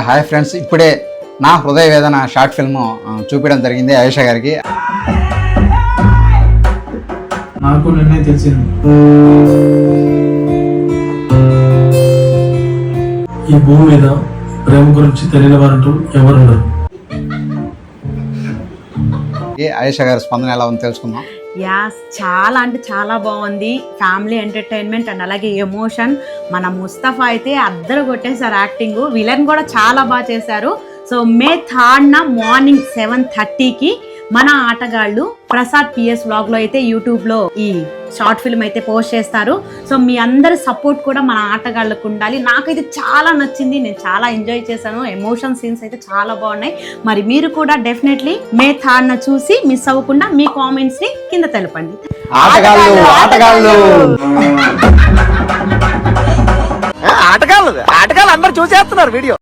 Hi friends, ఇప్పుడే నా హృదయ వేదన షార్ట్ ఫిల్మ్ చూపించడం జరిగింది ఆయేషా గారికి. నాకు నిన్నే తెలిసింది ఈ భూమి మీద ప్రేమ గురించి తెలియని వారంటూ ఎవరుండరు. ఆయేషా గారి స్పందన ఎలా ఉందో తెలుసుకుందాం. చాలా అంటే చాలా బాగుంది. ఫ్యామిలీ ఎంటర్టైన్మెంట్ అండ్ అలాగే ఎమోషన్. మన ముస్తఫా అయితే అద్దరు కొట్టేశారు యాక్టింగ్. విలన్ కూడా చాలా బాగా చేశారు. సో మే 3న మార్నింగ్ 7:30కి మన ఆటగాళ్ళు ప్రసాద్ PS వ్లాగ్ లో అయితే యూట్యూబ్ లో ఈ షార్ట్ ఫిల్మ్ అయితే పోస్ట్ చేస్తారు. సో మీ అందరి సపోర్ట్ కూడా మన ఆటగాళ్ళకు ఉండాలి. నాకైతే చాలా నచ్చింది, నేను చాలా ఎంజాయ్ చేశాను. ఎమోషన్ సీన్స్ అయితే చాలా బాగున్నాయి. మరి మీరు కూడా డెఫినెట్లీ మే 3న చూసి మిస్ అవ్వకుండా మీ కామెంట్స్ ని కింద తెలపండి. ఆటగాళ్ళు అందరు చూసేస్తున్నారు వీడియో.